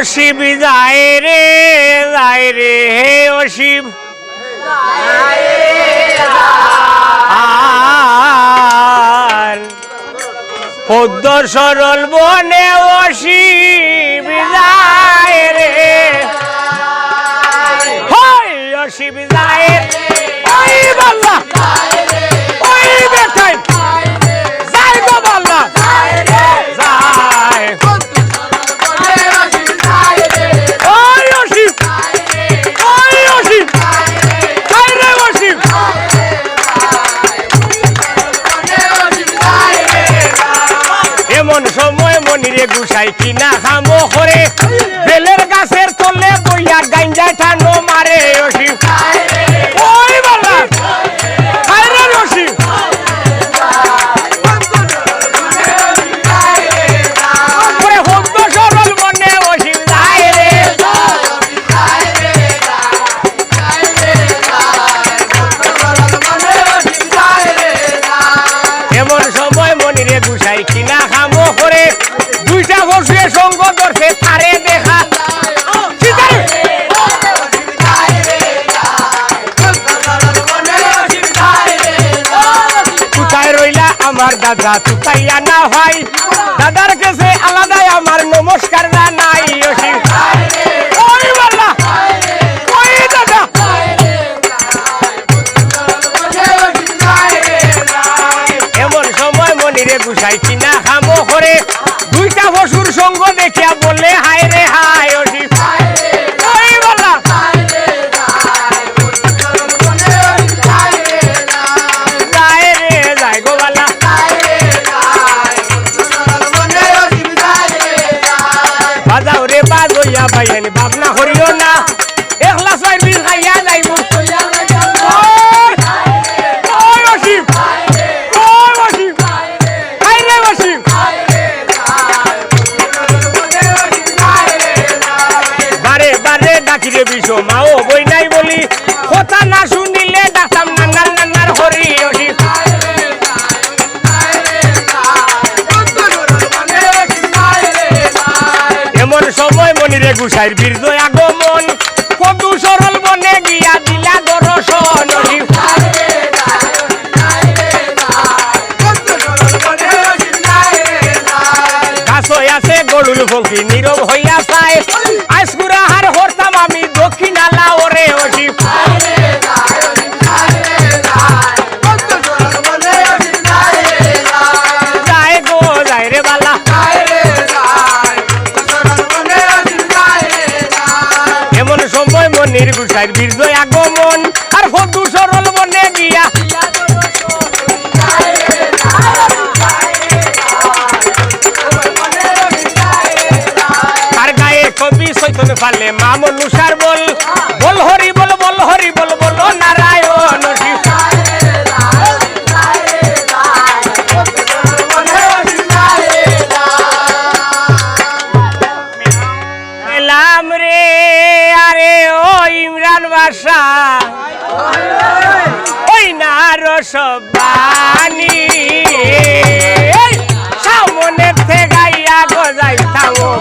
শিব যায় রে হে ও শিব আর পদ্ম সরল বনে ও শিব যায় রে ও শিব যায় ওই বাল্লা ওই বেটাই যায় গো বাল্লা যায় এমন সময় মনিরে গুসাই কিনা খামো করে বেলের গাছের তলে বইয়া গাঞ্জা টানো মারে ওই বাবা খাইরে রশি পরে হদ্দ সরল মনে ওসি যায় রে এমন সময় মনিরে গুসাই কিনা খামো করে দুইটা বসে সঙ্গ ধরছে তারে দেখা কোথায় রইলা আমার দাদা তুকাইয়া না ভাই দাদার কাছে আলাদাই আমার নমস্কার না নাই ওই বাবা ওই দাদা এমন সময় মনিরে গুসাই কিনা খামো করে দুইটা বসুর সঙ্গ দেখিয়া বলে হায় রে হায় ওই বাবা যায় রে যায় গো বালা বাজাও রে বাজইয়া ভাইয়ানি ভাবনা করিও না একলা ছয় বিল খাইয়া যাইব ডাকিরে বিষ মাও বই নাই বলি কথা না শুনিলে ডাকতাম নান্নার নান্নার হরি ওসি এমন সময় মনিরে গুসাইর বীর্য আগমন পদু সরল বনে গিয়া দিলা দর্শন গাছই আছে গরুল ফকি নীরব হইয়া চায় আইসকুরা হার হরতাম আমি দক্ষিণ আলা ওরে ওসি যায় গো যায় রে বালা এমন সময় মনির গুসাইর বীর্য আগমন আর পদু সরল বনে গিয়া কবি চৈতন্য পালে মা মনুষার বল বল হরি বল বল হরি বল বল নারায়ণ এলাম রে আরে ও ইমরান বাদশা ওই না রসবানি সামনে থেকে গাইয়া গজাই থামো